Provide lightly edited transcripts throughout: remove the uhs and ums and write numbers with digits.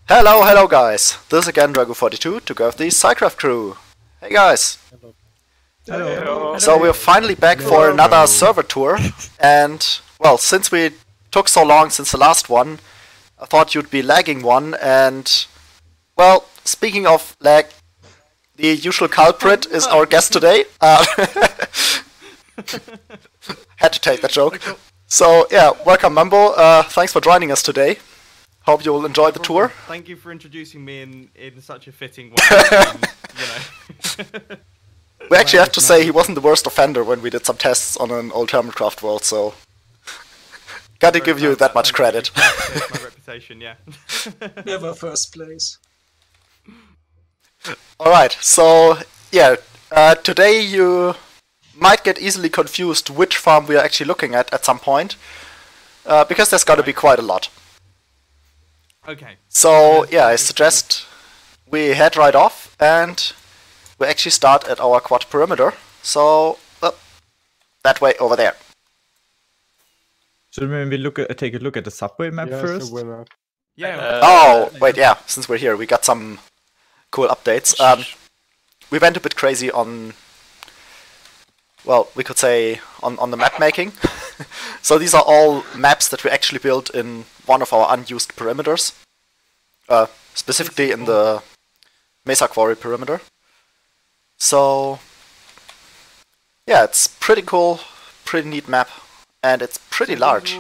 Hello guys! This is again Drago42 to go with the SciCraft crew. Hey guys! Hello. So we're finally back for another server tour, and well, since we took so long since the last one, I thought you'd be lagging one, and well, speaking of lag, the usual culprit is our guest today. Had to take that joke. So yeah, welcome Mumbo, thanks for joining us today. Hope you'll enjoy the tour. Thank you for introducing me in such a fitting way. We actually have to say he wasn't the worst offender when we did some tests on an old Hermitcraft world, so gotta give you that much credit. My reputation, yeah. Never first place. Alright, so yeah, today you might get easily confused which farm we are actually looking at some point, because there's gotta be quite a lot. Okay. So yeah, I suggest we head right off and we actually start at our quad perimeter. So that way over there. Should we maybe take a look at the subway map first? Yeah. Oh wait, yeah. Since we're here, we got some cool updates. We went a bit crazy on, well, we could say on the map making. So these are all maps that we actually built in one of our unused perimeters, specifically in the Mesa Quarry perimeter. So yeah, it's pretty cool, pretty neat map, and it's pretty large.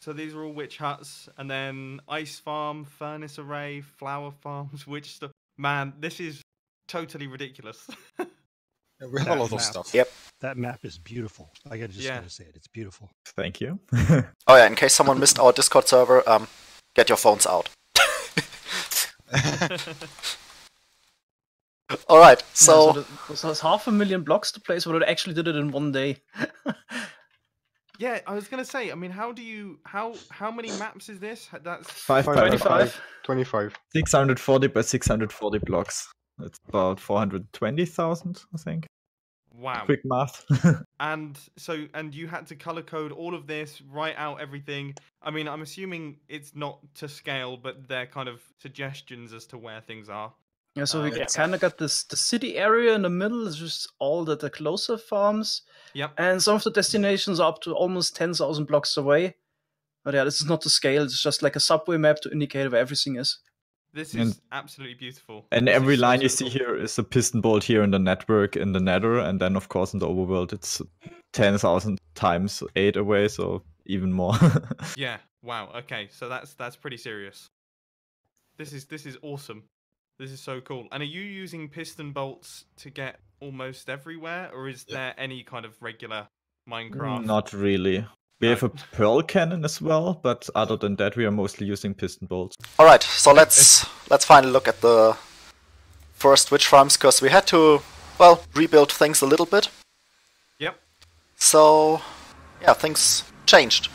So these are all witch huts, and then ice farm, furnace array, flower farms, witch stuff. Man, this is totally ridiculous. Yeah, we have a lot of stuff. Yep. That map is beautiful. I gotta say it. It's beautiful. Thank you. Oh yeah, in case someone missed our Discord server, get your phones out. Alright, so... Yeah, so there's 500,000 blocks to place, but it actually did it in one day. Yeah, I was gonna say. I mean, how many maps is this? That's 25. 640 by 640 blocks. That's about 420,000, I think. Wow. Quick math. And you had to color code all of this, write out everything. I mean, I'm assuming it's not to scale, but they're kind of suggestions as to where things are. Yeah, so we kind of got the city area in the middle, is just all the closer farms. Yep. And some of the destinations are up to almost 10,000 blocks away. But yeah, this is not to scale, it's just like a subway map to indicate where everything is. This is absolutely beautiful. And this every is line so you see here is a piston bolt here in the network in the nether, and then of course in the overworld it's 10,000 times 8 away, so even more. Yeah. Wow. Okay. So that's pretty serious. This is awesome. This is so cool. And are you using piston bolts to get almost everywhere, or is there any kind of regular Minecraft? Not really. We have a pearl cannon as well, but other than that we are mostly using piston bolts. Alright, so let's finally look at the first witch farms, because we had to, well, rebuild things a little bit. Yep. So, yeah, things changed.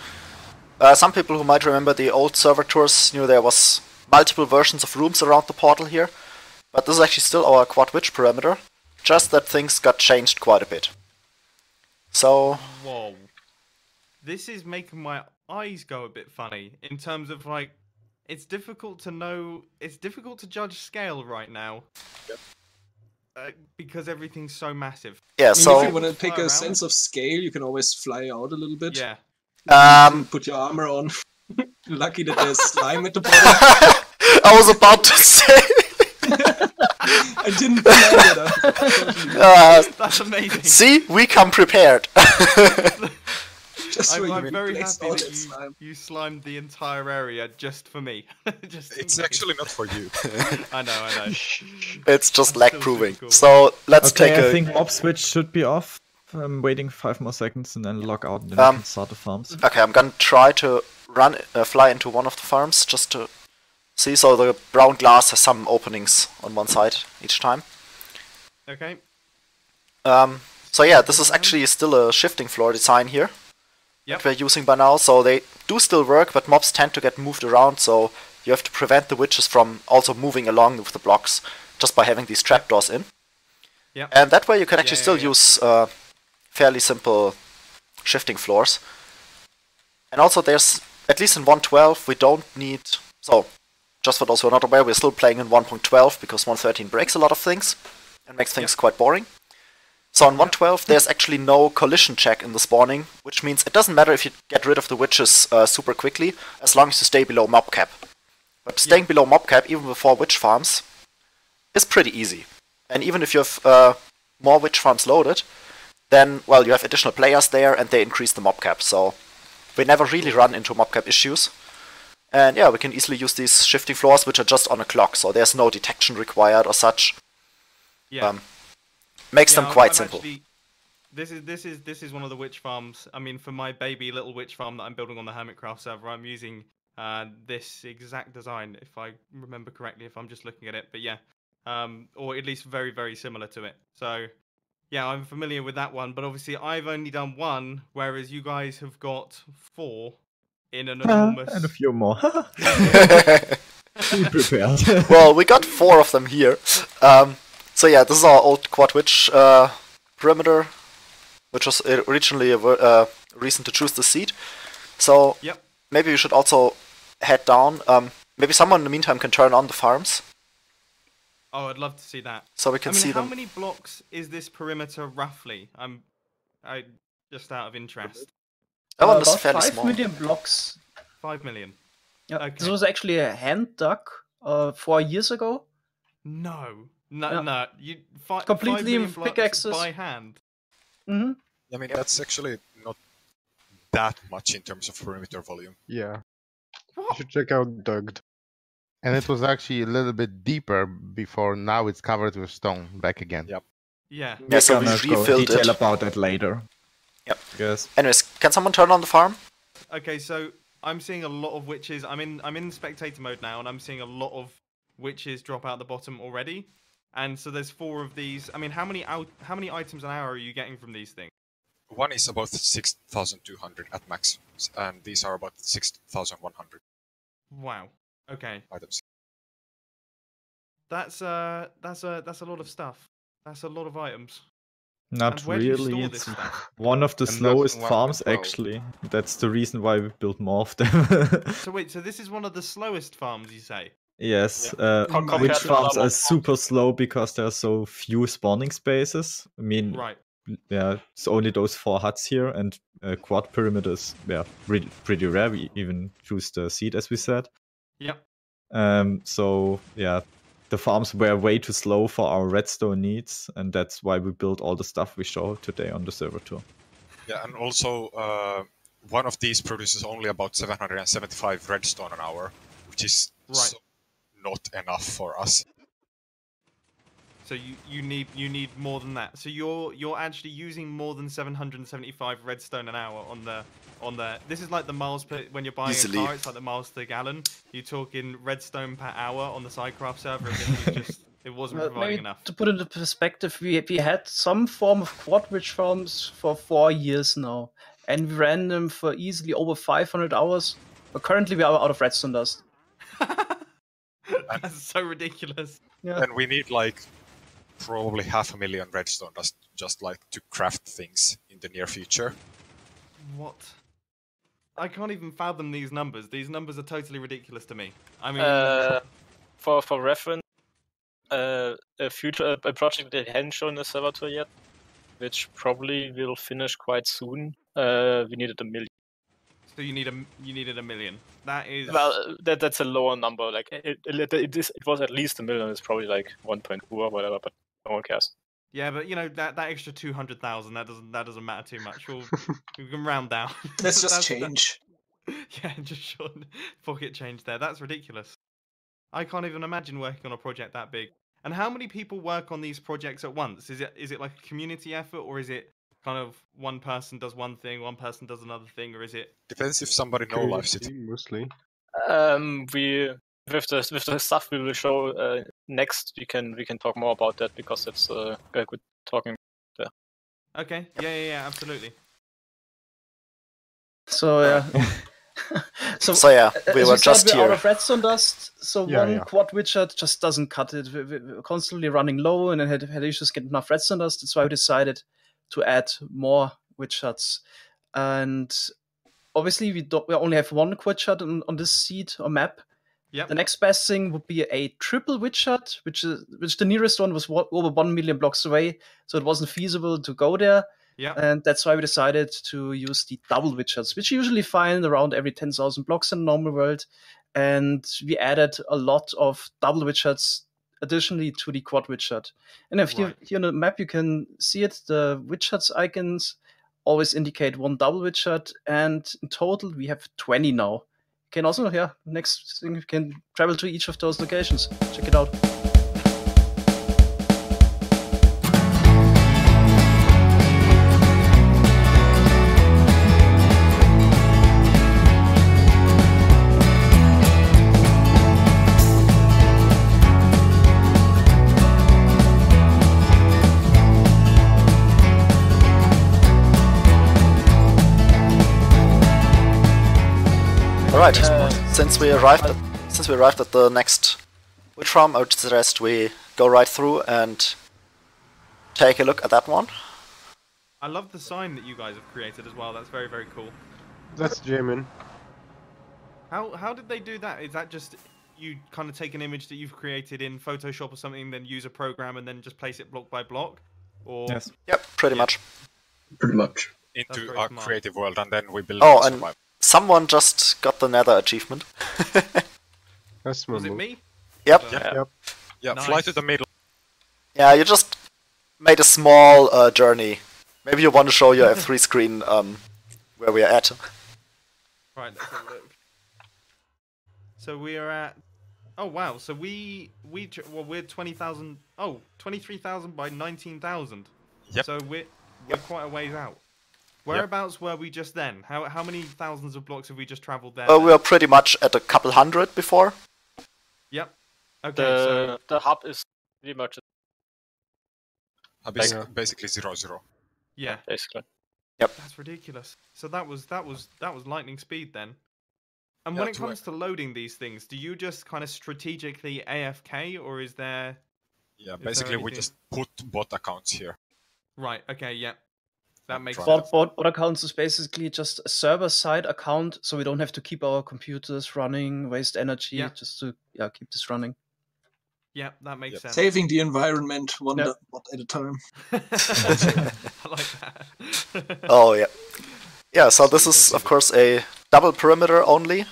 Some people who might remember the old server tours knew there was multiple versions of rooms around the portal here, but this is actually still our quad witch perimeter, just that things got changed quite a bit. So... Whoa. This is making my eyes go a bit funny, in terms of, like, it's difficult to judge scale right now. Yep. Because everything's so massive. Yeah, so... if you want to pick a sense of scale, you can always fly out a little bit. Yeah. Put your armor on. Lucky that there's slime at the bottom. I was about to say... I didn't plan it. That's amazing. See? We come prepared. I'm very happy that you slimed the entire area just for me. It's actually not for you. I know. It's just lag proving. Cool. So let's take a... I think mob switch should be off. I'm waiting 5 more seconds and then log out and then we can start the farms. Okay, I'm gonna try to fly into one of the farms just to see. So the brown glass has some openings on one side each time. Okay. So yeah, this is actually still a shifting floor design here. Yep. That we're using by now, so they do still work, but mobs tend to get moved around, so you have to prevent the witches from also moving along with the blocks just by having these trapdoors in. Yep. And that way you can actually still use fairly simple shifting floors. And also there's, at least in 1.12, we don't need... So, just for those who are not aware, we're still playing in 1.12 because 1.13 breaks a lot of things and makes things quite boring. So on 1.12, there's actually no collision check in the spawning, which means it doesn't matter if you get rid of the witches super quickly, as long as you stay below mob cap. But staying below mob cap, even before witch farms, is pretty easy. And even if you have more witch farms loaded, then, well, you have additional players there and they increase the mob cap. So we never really run into mob cap issues. And yeah, we can easily use these shifting floors, which are just on a clock, so there's no detection required or such. Yeah. Makes them quite simple. Actually, this is one of the witch farms. I mean, for my baby little witch farm that I'm building on the Hermitcraft server, I'm using this exact design, if I remember correctly, if I'm just looking at it. But yeah, or at least very, very similar to it. So yeah, I'm familiar with that one. But obviously, I've only done one, whereas you guys have got 4 in an enormous... And a few more. Be prepared. Well, we got 4 of them here. So yeah, this is our old quad witch perimeter, which was originally a reason to choose the seed. So maybe we should also head down. Maybe someone in the meantime can turn on the farms. Oh, I'd love to see that. So we can see them. How many blocks is this perimeter roughly? I just out of interest. That one is about fairly 5 small. million blocks. 5 million. Yeah, Okay. this was actually a hand dug 4 years ago. No, you Completely 5 million blocks pickaxes. by hand. Mm-hmm. I mean, that's actually not that much in terms of perimeter volume. Yeah. You What? should check out Dugged. And it was actually a little bit deeper before. Now it's covered with stone back again. Yep. Yeah. Yeah, so we We're gonna go refilled detail it. about that later. Yep. Yes. Anyways, can someone turn on the farm? Okay, so I'm seeing a lot of witches. I'm in spectator mode now, and I'm seeing a lot of witches drop out the bottom already. And so there's 4 of these. I mean, how many items an hour are you getting from these things? One is about 6,200 at max, and these are about 6,100 Wow. Okay. items. That's a lot of stuff. That's a lot of items. Not And where do you really. store It's this stuff? one of the And slowest that's farms, 1.12. actually. That's the reason why we built more of them. So wait, so this is one of the slowest farms, you say? Yes, Compared witch to farms normal are super slow because there are so few spawning spaces. I mean, Right. yeah, it's only those 4 huts here, and quad perimeters, yeah, pretty rare. We even choose the seed, as we said. Yep. So yeah, the farms were way too slow for our redstone needs, and that's why we built all the stuff we show today on the server tour. Yeah, and also one of these produces only about 775 redstone an hour, which is so not enough for us. So you need more than that. So you're actually using more than 775 redstone an hour on the. This is like the miles per when you're buying Easily. a car. It's like the miles per gallon. You're talking redstone per hour on the SciCraft server. It wasn't providing Maybe enough. to put it into perspective, we had some form of quad witch farms for 4 years now, and we ran them for easily over 500 hours. But currently, we are out of redstone dust. That's so ridiculous. Yeah. And we need like probably 500,000 redstone just like to craft things in the near future. What? I can't even fathom these numbers. These numbers are totally ridiculous to me. I mean, For reference, a project they hadn't shown the server tour yet, which probably will finish quite soon. We needed 1 million. so you needed 1 million. That is Well, that's a lower number. Like it was at least 1 million. It's probably like 1.2 or whatever, but no one cares. yeah, but you know that extra 200,000 that doesn't matter too much. We can round down. Let's just That's- change. Yeah, just short pocket change there. That's ridiculous. I can't even imagine working on a project that big. And how many people work on these projects at once? Is it like a community effort, or is it kind of one person does one thing, one person does another thing, or is it? Depends if somebody no lives it. Mostly. We with the stuff we will show next, we can talk more about that because it's a good talking. Okay, yeah, absolutely. So yeah. So yeah, we as were said, just we're out here. of redstone dust, so Yeah, one yeah. quad widget just doesn't cut it. We're constantly running low, and then had issues getting enough redstone dust. That's why we decided to add more widgets. And obviously, we only have one quad shot on this seed or map, Yep. The next best thing would be a triple witch shot, which the nearest one was over 1 million blocks away, so it wasn't feasible to go there. Yeah. And that's why we decided to use the double witch shots, which you usually find around every 10,000 blocks in the normal world. And we added a lot of double witch shots additionally to the quad witch shot. And if you here on the map, you can see it. The witch shots icons always indicate one double witch shot, and in total we have 20 now. You can also, next thing, you can travel to each of those locations. Check it out. Alright, since we arrived at the next witch farm, I would suggest we go right through and take a look at that one. I love the sign that you guys have created as well. That's very, very cool. That's Jamin. How did they do that? Is that just you kind of take an image that you've created in Photoshop or something, then use a program and then just place it block by block? Or Yes. Yep, pretty much. Pretty much. Into our creative world, and then we build. Oh, and someone just got the Nether achievement. That's was it me? Yep. Yeah, Nice. fly to the middle. Yeah, you just made a small journey. Maybe you want to show your F3 screen where we are at. Right, let's have a look. So we are at. Oh wow! So we're 20,000. Oh, 23,000 by 19,000. Yep. So we're quite a ways out. Whereabouts were we just then? How many thousands of blocks have we just travelled there? We were pretty much at a couple hundred before. Yep. Okay. The hub is pretty much Basically 0-0. Yeah. basically. Yep. That's ridiculous. So that was lightning speed then. And when it comes to loading these things, do you just kind of strategically AFK, or is there? Yeah, basically we just put bot accounts here. Right. Okay. Yeah. That makes sense. Bot accounts is basically just a server-side account, so we don't have to keep our computers running, waste energy, just to keep this running. Yeah, that makes sense. Saving the environment one bot at a time. I like that. Oh yeah. Yeah, so this is of course a double perimeter only,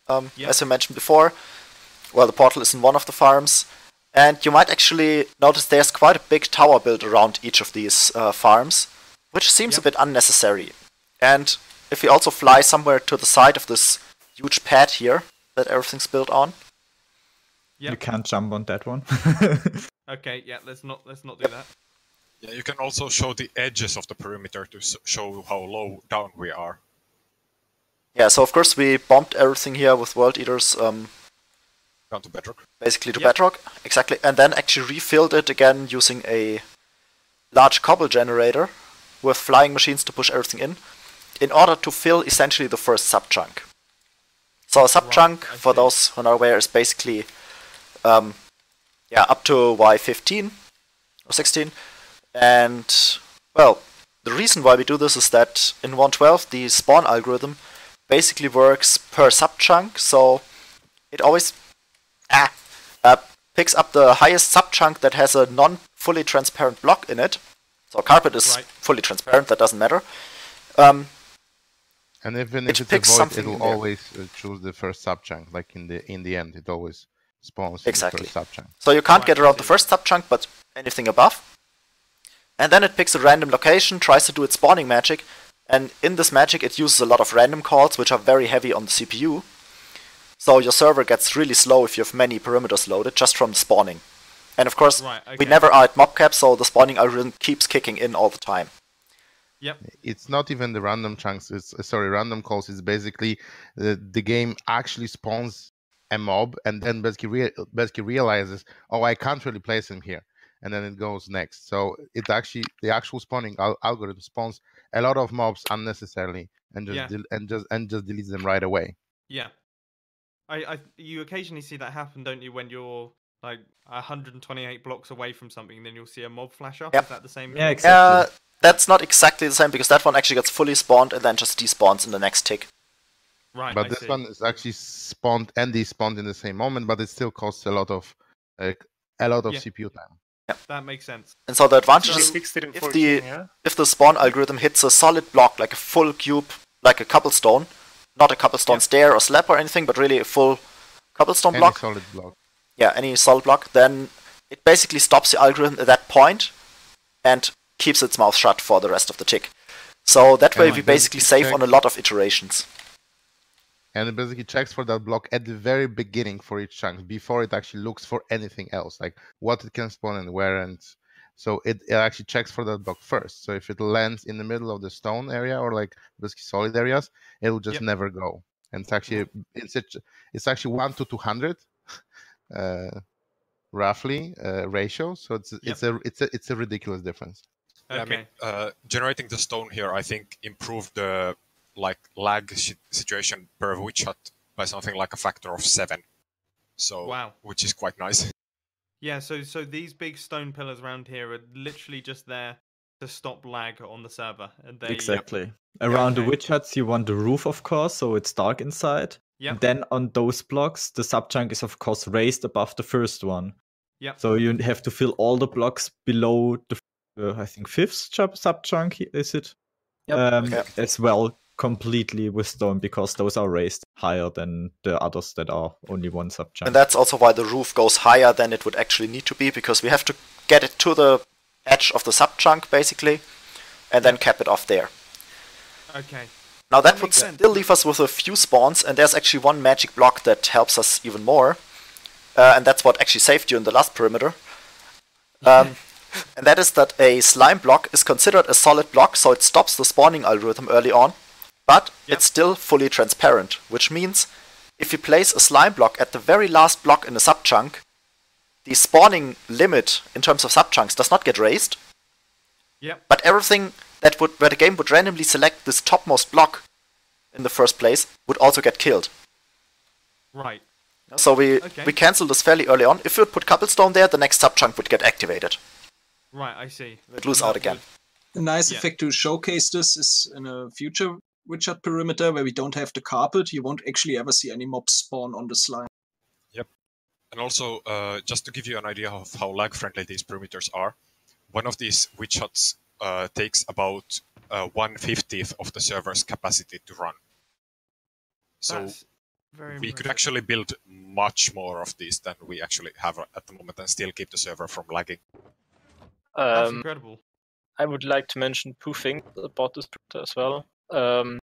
as I mentioned before. Well, the portal is in one of the farms, and you might actually notice there's quite a big tower built around each of these farms, which seems a bit unnecessary. And if we also fly somewhere to the side of this huge pad here that everything's built on. You can't jump on that one. Okay, yeah, let's not do that. Yeah, you can also show the edges of the perimeter to show how low down we are. Yeah, so of course we bombed everything here with World Eaters. Down to bedrock. Basically to bedrock, exactly. And then actually refilled it again using a large cobble generator with flying machines to push everything in order to fill essentially the first sub-chunk. So a sub-chunk, for those who are not aware, is basically up to Y15 or 16. And, well, the reason why we do this is that in 1.12 the spawn algorithm basically works per sub-chunk, so it always picks up the highest sub-chunk that has a non-fully transparent block in it. So carpet is fully transparent, that doesn't matter. And even if it's a void, something it'll always choose the first sub-chunk. Like in the end, it always spawns the first sub-chunk. So you can't get around the first sub-chunk, but anything above. And then it picks a random location, tries to do its spawning magic, and in this magic it uses a lot of random calls, which are very heavy on the CPU. So your server gets really slow if you have many perimeters loaded, just from the spawning. And of course, we never are at mobcap, so the spawning algorithm keeps kicking in all the time. Yep. It's not even the random chunks. It's random calls. It's basically the game actually spawns a mob and then basically realizes, oh, I can't really place him here, and then it goes next. So it's actually the actual spawning algorithm spawns a lot of mobs unnecessarily and just deletes them right away. Yeah. You occasionally see that happen, don't you, when you're like 128 blocks away from something, then you'll see a mob flash up. Is that the same? Yeah, exactly. That's not exactly the same, because that one actually gets fully spawned and then just despawns in the next tick. Right. But I this see. one is actually spawned and despawned in the same moment, but it still costs a lot of CPU time. That makes sense. And so the advantage So is 16 and if 14, yeah? the spawn algorithm hits a solid block, like a full cube, like a cobblestone, not a cobblestone stair or slab or anything, but really a full cobblestone block. Solid block. Yeah, any solid block, then it basically stops the algorithm at that point and keeps its mouth shut for the rest of the tick. So that way we basically save on a lot of iterations. And it basically checks for that block at the very beginning for each chunk, before it actually looks for anything else, like what it can spawn and where. And so it actually checks for that block first. So if it lands in the middle of the stone area or like basically solid areas, it will just never go. And it's actually it's actually 1 to 200, roughly ratio. So it's a ridiculous difference. Okay. I mean, generating the stone here, I think, improved the lag situation per witch hut by something like a factor of 7. So, wow, which is quite nice. Yeah. So these big stone pillars around here are literally just there to stop lag on the server. And they, exactly. Around the witch huts, you want the roof, of course, so it's dark inside. Yep. Then on those blocks, the subchunk is of course raised above the first one. Yep. So you have to fill all the blocks below the, I think, 5th subchunk, is it? Yep. As well, completely with stone, because those are raised higher than the others that are only one subchunk. And that's also why the roof goes higher than it would actually need to be, because we have to get it to the edge of the subchunk, basically, and then cap it off there. Okay. Now that would still leave us with a few spawns, and there's actually one magic block that helps us even more. And that's what actually saved you in the last perimeter. And that is that a slime block is considered a solid block, so it stops the spawning algorithm early on, but it's still fully transparent, which means if you place a slime block at the very last block in a subchunk, the spawning limit in terms of subchunks does not get raised, but everything that where the game would randomly select this topmost block in the first place would also get killed. Right. So we cancel this fairly early on. If you would put cobblestone there, the next subchunk would get activated. Right, I see. We'd lose out again. A nice effect to showcase this is in a future witch hut perimeter where we don't have the carpet. You won't actually ever see any mobs spawn on the slime. Yep. And also, just to give you an idea of how lag-friendly these perimeters are, one of these witch huts takes about 1/50th of the server's capacity to run. So we could actually build much more of these than we actually have at the moment and still keep the server from lagging. That's incredible. I would like to mention 2 things about this perimeter as well.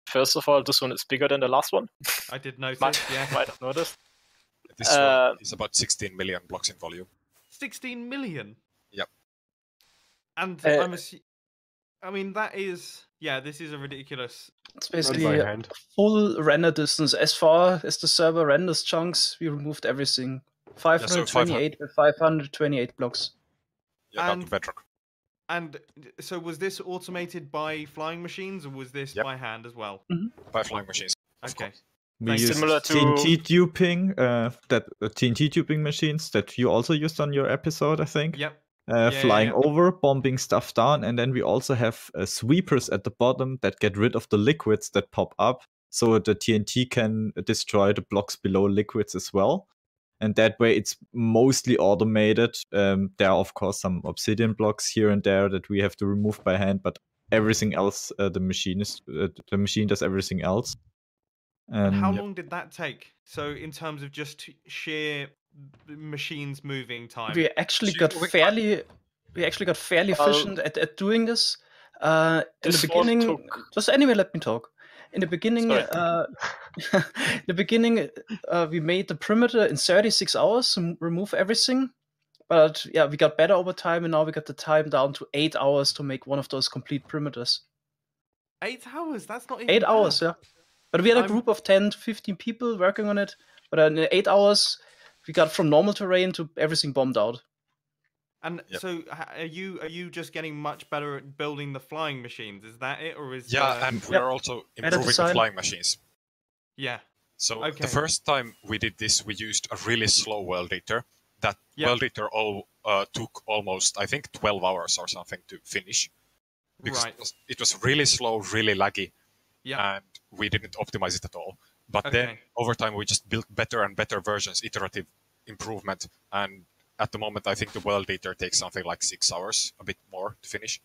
First of all, this one is bigger than the last one. I did notice, might have noticed. This one is about 16 million blocks in volume. 16 million? Yep. And I mean, that is... Yeah, this is a ridiculous... It's basically a full render distance. As far as the server renders chunks, we removed everything. 528 with 528 blocks. Yeah, down to bedrock. And so was this automated by flying machines, or was this by hand as well? By flying machines. Okay. We use TNT tubing, TNT tubing machines that you also used on your episode, I think. Yep. Flying over, bombing stuff down, and then we also have sweepers at the bottom that get rid of the liquids that pop up, so the TNT can destroy the blocks below liquids as well. And that way it's mostly automated. There are of course some obsidian blocks here and there that we have to remove by hand, but everything else, the machine does everything else. And how long did that take? So in terms of just sheer machines moving time, we actually got fairly efficient at doing this. In the beginning, just anyway, let me talk. In the beginning, we made the perimeter in 36 hours to remove everything. But yeah, we got better over time, and now we got the time down to 8 hours to make one of those complete perimeters. 8 hours? That's not even 8 hours, yeah. But we had a group of 10 to 15 people working on it. But in 8 hours, we got from normal terrain to everything bombed out. And so, are you just getting much better at building the flying machines? Is that it, or is and we are also improving the flying machines. Yeah. So the first time we did this, we used a really slow world eater. That world eater took almost, I think, 12 hours or something to finish. Because it was really slow, really laggy, and we didn't optimize it at all. But then over time we just built better and better versions, iterative improvement, and at the moment I think the world eater takes something like 6 hours, a bit more to finish.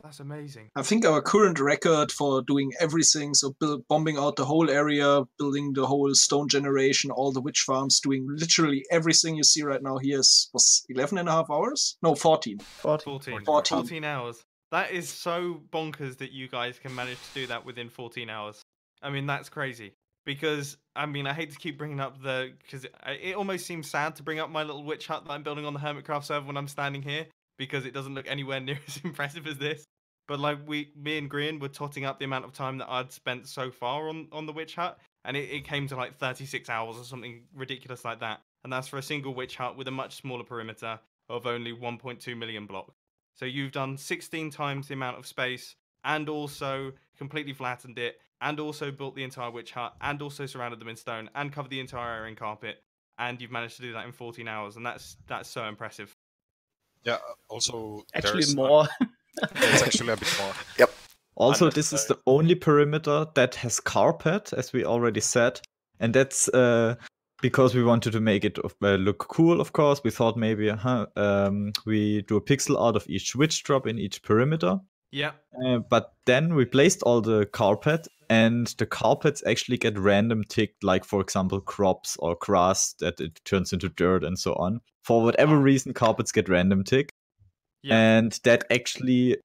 That's amazing. I think our current record for doing everything, so bombing out the whole area, building the whole stone generation, all the witch farms, doing literally everything you see right now here was 11 and a half hours? No, 14. 14 hours. That is so bonkers that you guys can manage to do that within 14 hours. I mean, that's crazy. Because, I mean, I hate to keep bringing up because it almost seems sad to bring up my little witch hut that I'm building on the Hermitcraft server when I'm standing here, because it doesn't look anywhere near as impressive as this. But like me and Grian were totting up the amount of time that I'd spent so far on the witch hut, and it came to like 36 hours or something ridiculous like that. And that's for a single witch hut with a much smaller perimeter of only 1.2 million blocks. So you've done 16 times the amount of space, and also completely flattened it, and also built the entire witch hut, and also surrounded them in stone, and covered the entire area in carpet, and you've managed to do that in 14 hours, and that's so impressive. Yeah, also... Actually more. It's actually a bit more. Yep. Also, this is the only perimeter that has carpet, as we already said, and that's because we wanted to make it look cool, of course. We thought maybe we do a pixel out of each witch drop in each perimeter. Yeah. But then we placed all the carpet, and the carpets actually get random ticked, like, for example, crops or grass that it turns into dirt and so on. For whatever reason, carpets get random ticked. Yeah. And that actually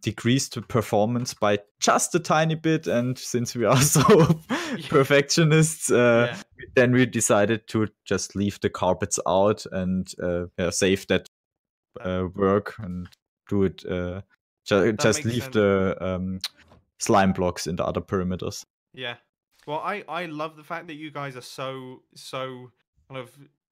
decreased the performance by just a tiny bit. And since we are so perfectionists, then we decided to just leave the carpets out and save that work and do it. Just leave sense. The slime blocks in the other perimeters. Yeah. Well, I love the fact that you guys are so kind of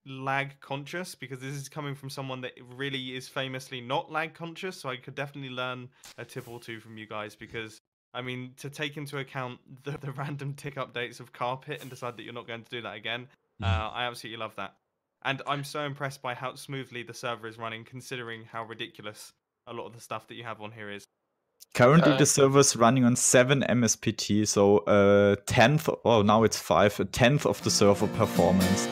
lag conscious, because this is coming from someone that really is famously not lag conscious, so I could definitely learn a tip or two from you guys, because I mean, to take into account the random tick updates of carpet and decide that you're not going to do that again, I absolutely love that. And I'm so impressed by how smoothly the server is running, considering how ridiculous a lot of the stuff that you have on here is. Currently, the server's running on 7 MSPT, so now it's 5, a tenth of the server performance.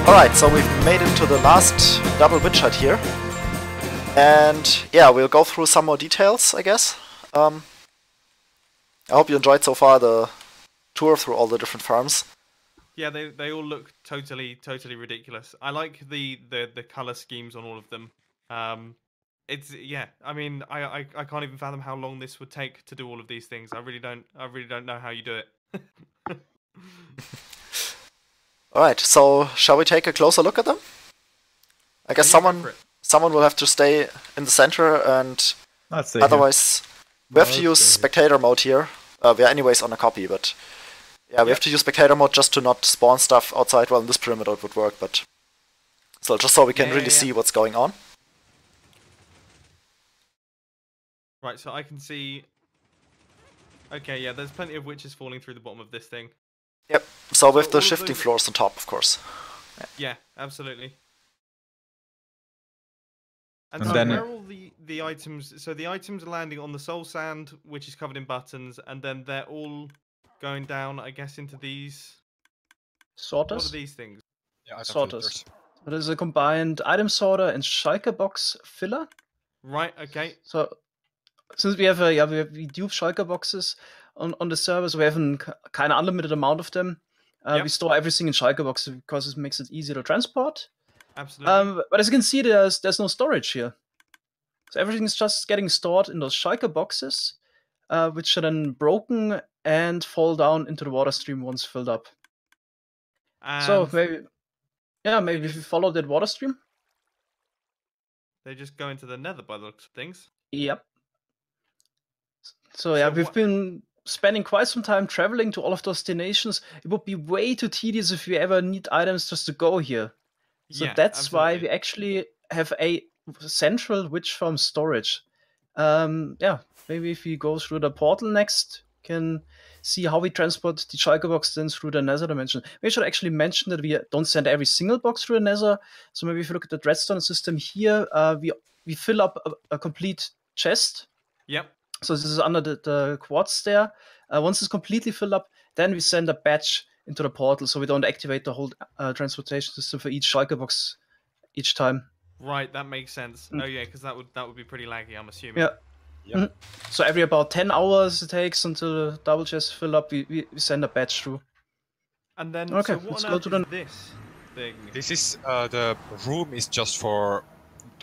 Alright, so we've made it to the last double witch hut here. And yeah, we'll go through some more details, I guess. I hope you enjoyed so far the tour through all the different farms. Yeah, they all look totally ridiculous. I like the color schemes on all of them. It's I mean, I can't even fathom how long this would take to do all of these things. I really don't know how you do it. Alright, so shall we take a closer look at them? I guess someone will have to stay in the center, and otherwise we have to use spectator mode here. We are anyways on a copy, but yeah, we have to use spectator mode just to not spawn stuff outside. Well, in this perimeter it would work, but still, just so we can really see what's going on. Right, so I can see... Okay, yeah, there's plenty of witches falling through the bottom of this thing. Yep, so with the shifting floors on top, of course. Yeah, absolutely. And so then where are all the items? So the items are landing on the soul sand, which is covered in buttons, and then they're all going down, I guess, into these... Sorters? What are these things? Yeah, sorters. It is a combined item sorter and Schalke box filler. Right, okay. So since we have we do Schalke boxes on the server, so we have a kind of unlimited amount of them. We store everything in Schalke boxes because it makes it easier to transport. Absolutely. But as you can see, there's no storage here. So everything is just getting stored in those Schalke boxes, which are then broken and fall down into the water stream once filled up. And so maybe if you follow that water stream. They just go into the nether by the looks of things. Yep. So yeah, we've been spending quite some time traveling to all of those destinations. It would be way too tedious if you ever need items just to go here. So that's why we actually have a central witch farm storage. Maybe if we go through the portal next, can see how we transport the Schalke box then through the nether dimension. We should actually mention that we don't send every single box through the nether. So maybe if you look at the redstone system here, we fill up a complete chest. Yep. So this is under the quartz there. Once it's completely filled up, then we send a batch into the portal, so we don't activate the whole transportation system for each Schalke box each time. Right, that makes sense. Oh yeah, because that would be pretty laggy, I'm assuming. Yeah. Yep. So every about 10 hours it takes until the double chest fill up, we send a batch through. And then, okay, so what on earth is this thing? This is, the room is just for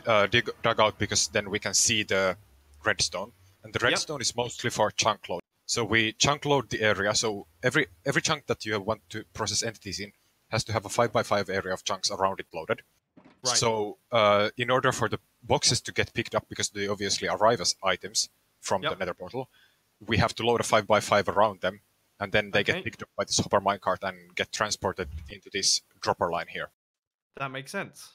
dug out, because then we can see the redstone. And the redstone is mostly for chunk load. So we chunk load the area, so every chunk that you want to process entities in has to have a 5x5 area of chunks around it loaded. Right. So in order for the boxes to get picked up, because they obviously arrive as items from the nether portal, we have to load a 5x5 around them, and then they get picked up by this hopper minecart and get transported into this dropper line here. That makes sense.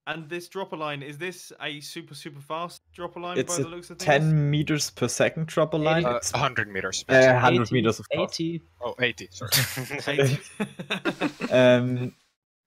And this dropper line, is this a super fast dropper line it's by the looks of things? 10 meters per second dropper line. It's 100 meters. 100 80, meters, of course. 80. Oh, 80, sorry. 80.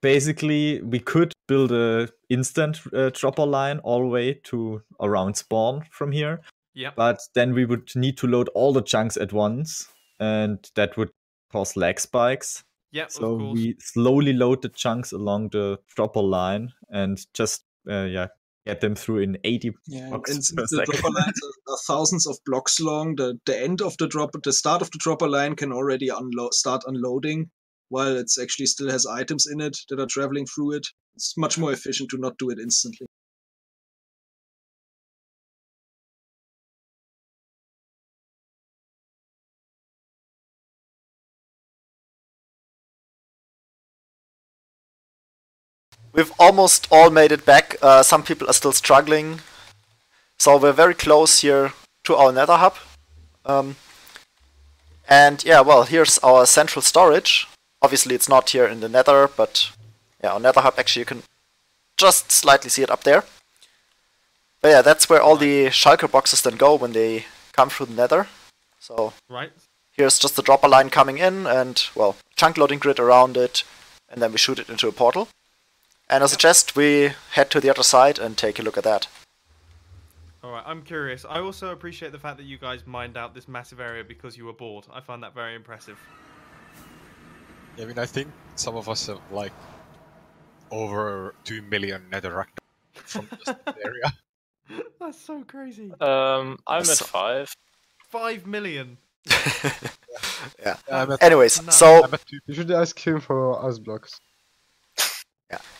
Basically, we could build a instant dropper line all the way to around spawn from here. Yep. But then we would need to load all the chunks at once, and that would cause lag spikes. Yep, so of course. we slowly load the chunks along the dropper line and just get them through in 80 blocks per the second. dropper lines are thousands of blocks long. The end of the start of the dropper line can already start unloading, while it actually still has items in it that are traveling through it. It's much more efficient to not do it instantly. We've almost all made it back. Some people are still struggling. So we're very close here to our nether hub. And yeah, well, here's our central storage. Obviously it's not here in the nether, but yeah, our nether hub, actually you can just slightly see it up there. But yeah, that's where all the Schalke boxes then go when they come through the nether. So here's just the dropper line coming in and, well, chunk loading grid around it, and then we shoot it into a portal. And I suggest we head to the other side and take a look at that. Alright, I'm curious. I also appreciate the fact that you guys mined out this massive area because you were bored. I find that very impressive. I mean, I think some of us have, like, over 2 million netherrack from this area. That's so crazy. I'm at 5. 5 million. Yeah. I'm at, Anyways, nuts. so I'm at 2. You should ask him for us blocks.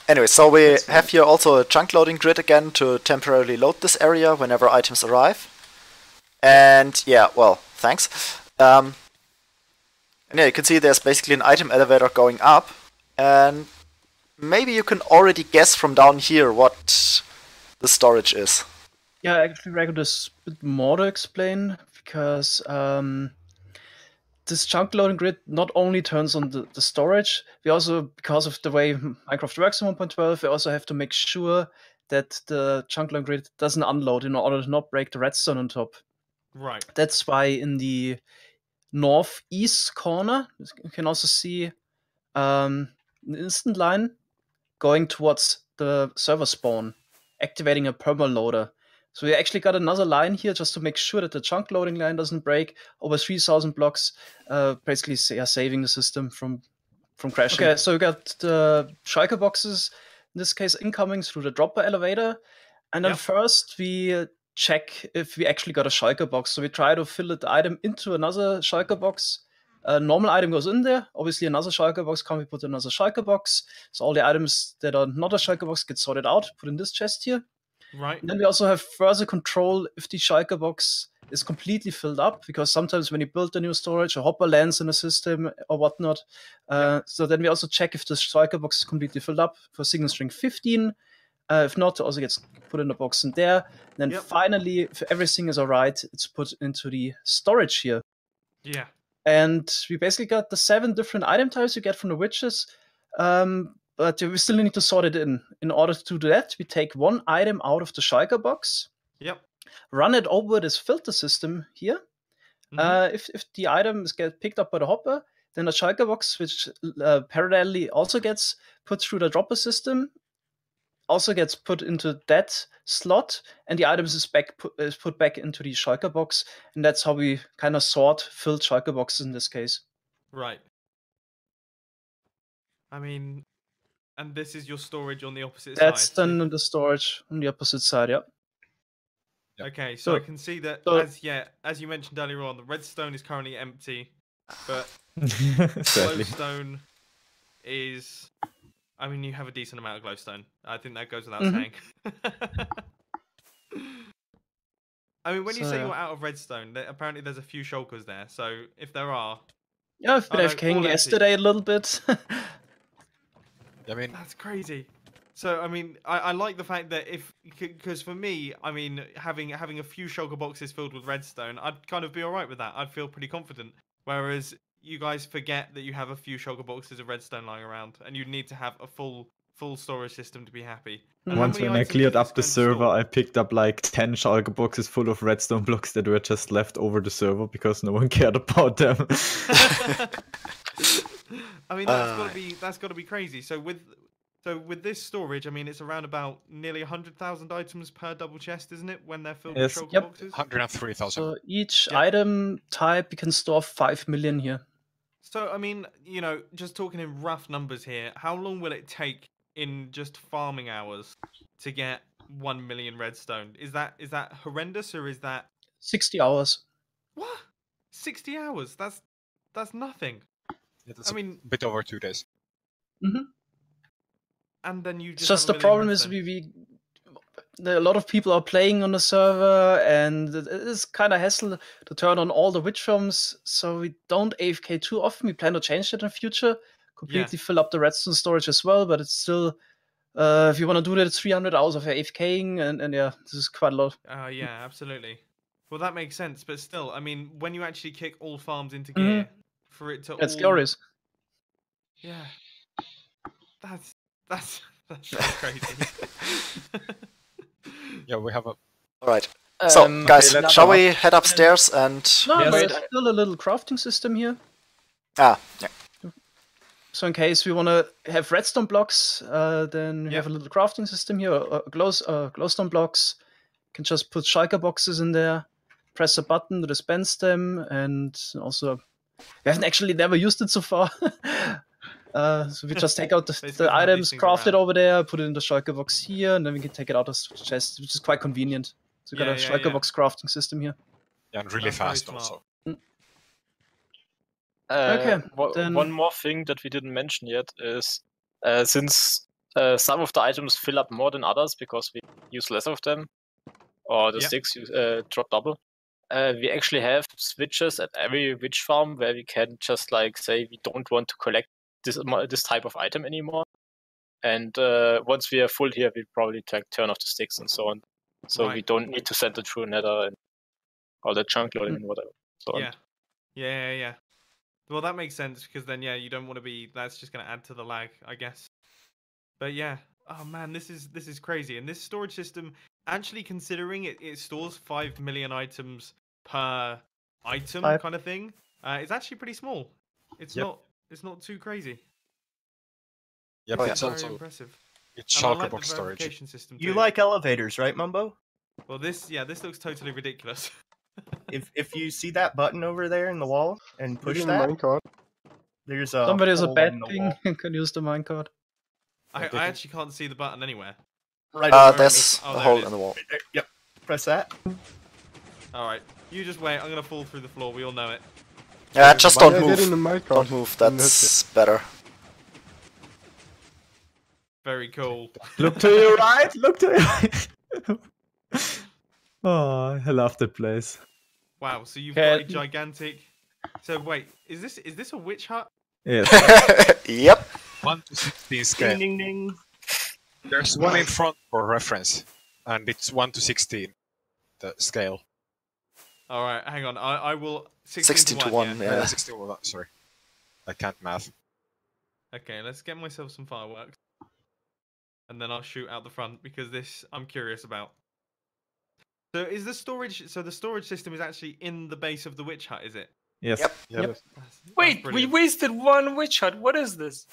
Anyway, so we have here also a chunk loading grid again to temporarily load this area whenever items arrive. And yeah, well, thanks. And yeah, you can see there's basically an item elevator going up. And maybe you can already guess from down here what the storage is. Yeah, actually, Rego, there's a bit more to explain because this chunk loading grid not only turns on the storage, we also, because of the way Minecraft works in 1.12, we also have to make sure that the chunk loading grid doesn't unload in order to not break the redstone on top. Right. That's why in the northeast corner, you can also see an instant line going towards the server spawn, activating a perma loader. So we actually got another line here just to make sure that the chunk loading line doesn't break over 3,000 blocks, basically saving the system from crashing. Okay, so we got the shulker boxes, in this case incoming through the dropper elevator. And then first we check if we actually got a shulker box. So we try to fill the item into another shulker box. A normal item goes in there. Obviously another shulker box can be put in another shulker box. So all the items that are not a shulker box get sorted out, put in this chest here. Right. And then we also have further control if the shulker box is completely filled up, because sometimes when you build a new storage, a hopper lands in a system or whatnot. So then we also check if the shulker box is completely filled up for signal string 15. If not, it also gets put in the box in there. And then finally, if everything is alright, it's put into the storage here. Yeah. And we basically got the 7 different item types you get from the witches. But we still need to sort it in. In order to do that, we take one item out of the shulker box. Yep. Run it over this filter system here. Mhm. If the items get picked up by the hopper, then the shulker box, which parallelly also gets put through the dropper system, also gets put into that slot, and the items is put back into the shulker box, and that's how we kind of sort filled shulker boxes in this case. Right. I mean, and this is your storage on the opposite That's side. then the storage on the opposite side, yeah. Okay, so I can see that as you mentioned earlier on, the redstone is currently empty, but glowstone is. I mean, you have a decent amount of glowstone. I think that goes without saying. I mean, when you say you're out of redstone, apparently there's a few shulkers there. So if there are, yeah, I've been AFKing yesterday a little bit. I mean, that's crazy. So I mean, I like the fact that because for me, I mean, having a few shulker boxes filled with redstone, I'd kind of be alright with that. I'd feel pretty confident. Whereas you guys forget that you have a few shulker boxes of redstone lying around, and you need to have a full storage system to be happy. Once when I cleared up the server, I picked up like 10 shulker boxes full of redstone blocks that were just left over the server because no one cared about them. I mean, that's got to be crazy. So with this storage, I mean, it's around about nearly 100,000 items per double chest, isn't it? When they're filled with shulker boxes. 103,000. So each item type, you can store 5 million here. So I mean, you know, just talking in rough numbers here, how long will it take in just farming hours to get 1 million redstone? Is that horrendous, or is that 60 hours? What? 60 hours? That's nothing. Yeah, that's a bit over 2 days. And then you just the problem is a lot of people are playing on the server, and it is kind of hassle to turn on all the witch farms, so we don't AFK too often. We plan to change that in the future, completely fill up the redstone storage as well, but it's still, if you want to do that, it's 300 hours of AFKing, and yeah, this is quite a lot. Yeah, absolutely. Well, that makes sense, but still, I mean, when you actually kick all farms into gear, for it to it's glorious. Yeah. That's so crazy. Yeah, we have a... Alright. So, guys, shall we head upstairs and... No, there's still a little crafting system here. Ah, yeah. So in case we want to have redstone blocks, then we have a little crafting system here, glowstone blocks. You can just put shulker boxes in there, press a button to dispense them, and also... We haven't actually never used it so far. So we just take out the Basically have items, these things craft it around. over there, put it in the shulker box here, and then we can take it out of the chest, which is quite convenient. So we got a shulker box crafting system here. Yeah, and really That's very fast smart. also. Okay, then- One more thing that we didn't mention yet is since some of the items fill up more than others because we use less of them, or the sticks drop double, we actually have switches at every witch farm where we can just like say we don't want to collect this type of item anymore. And once we are full here, we probably turn off the sticks and so on. So we don't need to send it through Nether and all that chunk loading and whatever. So on. Yeah. Well, that makes sense because then you don't want to be. That's just going to add to the lag, I guess. But yeah, oh man, this is crazy. And this storage system, actually considering it stores 5 million items per item kind of thing, it's actually pretty small. It's not too crazy. Yeah, but it's it's also impressive. It's And I shulker like box the storage. verification system You too. like elevators, right, Mumbo? Well, this looks totally ridiculous. If you see that button over there in the wall and push Using that, minecart. there's a Somebody has a hole bad in the thing wall. and can use the minecart. I actually can't see the button anywhere. Right over There's Oh, a there hole it is. in the wall. Yep. Press that. Alright, you just wait. I'm gonna fall through the floor. We all know it. Yeah, just Why don't I get in the move. minecart? Don't move. And That's better. Very cool. Look to your right. Look to your right. Oh, I love that place. Wow. So you've got a gigantic. So wait, is this a witch hut? Yes. Yep. 1 to 16 scale. Ding, ding, ding. There's one in front for reference, and it's 1 to 16, the scale. All right, hang on. I will 16 to 1. Yeah, Yeah. 16 to 1. Sorry, I can't math. Okay, let's get myself some fireworks, and then I'll shoot out the front because this I'm curious about. So is the storage? So the storage system is actually in the base of the witch hut, is it? Yes. Yep. Yep. Wait, we wasted one witch hut. What is this?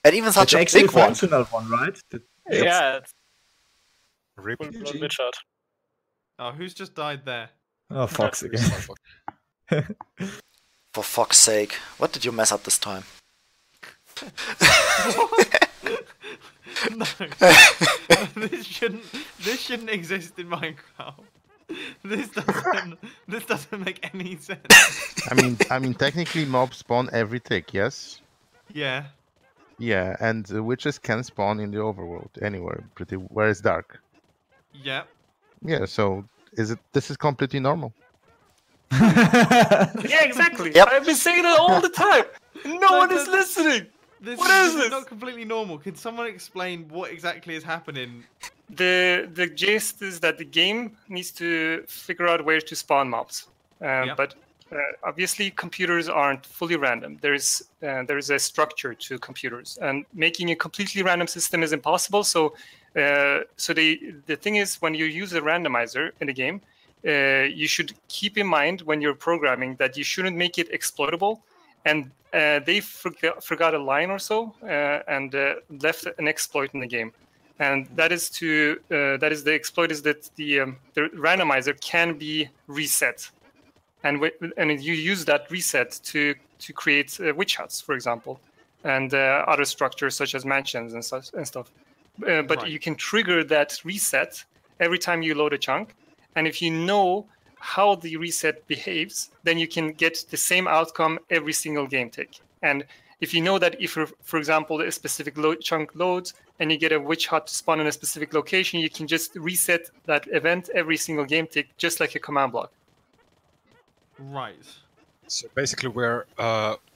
And even such It's a actually big a one. functional one, right? Yeah, it's Rip. full blown witch hut. Oh, who's just died there? Oh, Fox again. For fuck's sake. What did you mess up this time? No. This shouldn't exist in Minecraft. This doesn't make any sense. I mean, technically, mobs spawn every tick. Yes. Yeah. Yeah, and witches can spawn in the overworld anywhere, where it's dark. Yep. Yeah, so this is completely normal. Yeah, exactly. Yep. I've been saying it all the time. No one is listening. What is This this? is not completely normal. Can someone explain what exactly is happening? The gist is that the game needs to figure out where to spawn mobs, but obviously computers aren't fully random. There is a structure to computers, and making a completely random system is impossible. So the thing is, when you use a randomizer in a game, you should keep in mind when you're programming that you shouldn't make it exploitable. And they forgot a line or so and left an exploit in the game. And that is the exploit is that the randomizer can be reset, and you use that reset to create witch huts, for example, and other structures such as mansions and stuff. But you can trigger that reset every time you load a chunk, and if you know how the reset behaves, then you can get the same outcome every single game tick. And if you know that if, for example, a specific chunk loads and you get a witch hut to spawn in a specific location, you can just reset that event every single game tick, just like a command block. Right. So basically, we're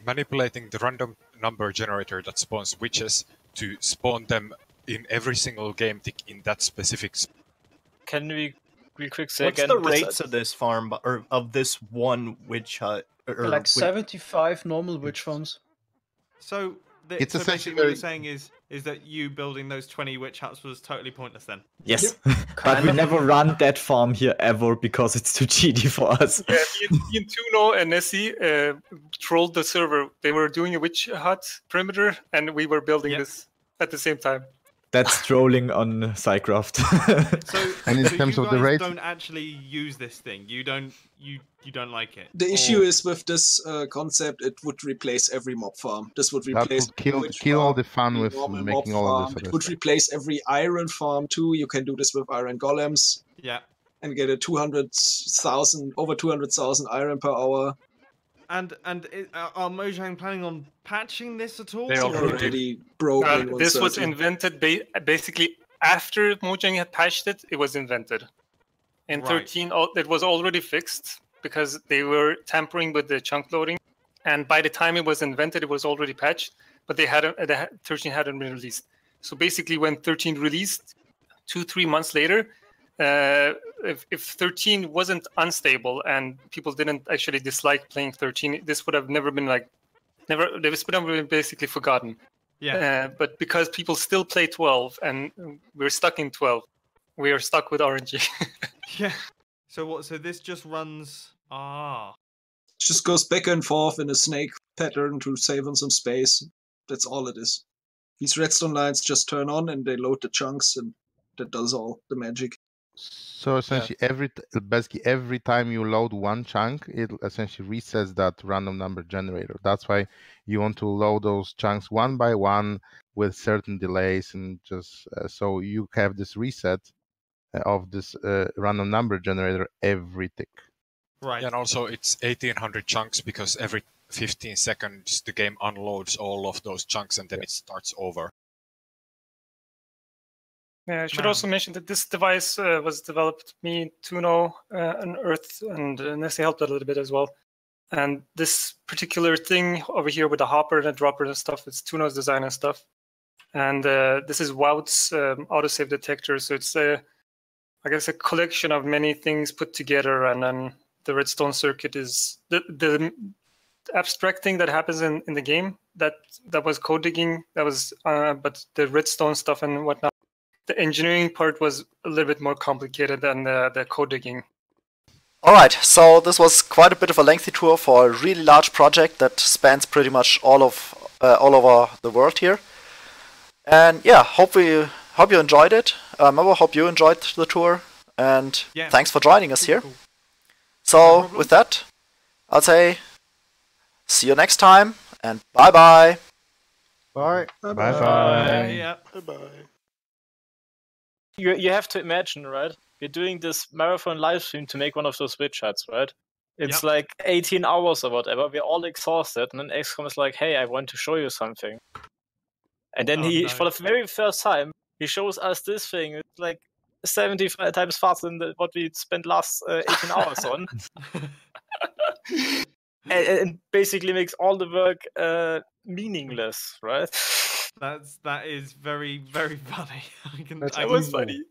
manipulating the random number generator that spawns witches to spawn them in every single game tick in that specific. Can we real quick say What's again? the rates of this farm, or of this one witch hut? Or Like 75 normal witch farms. So, It's so basically essentially what you're saying is that you building those 20 witch huts was totally pointless then? Yes. But we never run that farm here ever because it's too cheaty for us. Yeah, me and Tuno and Nessie trolled the server. They were doing a witch hut perimeter, and we were building this at the same time. That's trolling on SciCraft. So, And in so terms you of the guys rate- don't actually use this thing. You don't like it. The issue is with this concept, it would replace every mob farm. This would That replace would kill all the fun with normal making mob all of farm. this It other would stuff. replace every iron farm too. You can do this with iron golems. Yeah. And get a 200,000, over 200,000 iron per hour. And are Mojang planning on patching this at all? They already broken. This was invented basically after Mojang had patched it. It was invented. In 13, it was already fixed because they were tampering with the chunk loading, and by the time it was invented, it was already patched. But 13 hadn't been released. So basically, when 13 released, 2-3 months later, if 13 wasn't unstable and people didn't actually dislike playing 13, this would have never been this would have been basically forgotten. Yeah. But because people still play 12 and we're stuck in 12, we are stuck with RNG. Yeah. So what? So this just runs. It just goes back and forth in a snake pattern to save on some space. That's all it is. These redstone lines just turn on and they load the chunks, and that does all the magic. So essentially, every time you load one chunk, it essentially resets that random number generator. That's why you want to load those chunks one by one with certain delays, and just so you have this reset of this random number generator every tick. Right. Yeah, and also it's 1800 chunks because every 15 seconds the game unloads all of those chunks and then it starts over. Yeah, I should also mention that this device was developed me, Tuno, and Earth, and Nessie helped a little bit as well. And this particular thing over here with the hopper and the dropper and stuff, it's Tuno's design and stuff. And this is Wout's autosave detector, so it's I guess a collection of many things put together, and then the redstone circuit is the abstract thing that happens in the game. That was code digging. That was but the redstone stuff and whatnot. The engineering part was a little bit more complicated than the code digging. Alright, so this was quite a bit of a lengthy tour for a really large project that spans pretty much all over the world here. And yeah, hope you enjoyed it. Mumbo, hope you enjoyed the tour, and thanks for joining us here. Cool. So with that, I'll say see you next time, and bye bye. Bye. Bye bye. Yeah. Bye. You have to imagine, right? We're doing this marathon live stream to make one of those witch huts, right? It's like 18 hours or whatever. We're all exhausted, and then XCOM is like, "Hey, I want to show you something." And then for the very first time, he shows us this thing. It's like 75 times faster than what we spent last 18 hours on. and basically makes all the work meaningless, right? That is very, very funny. That was funny.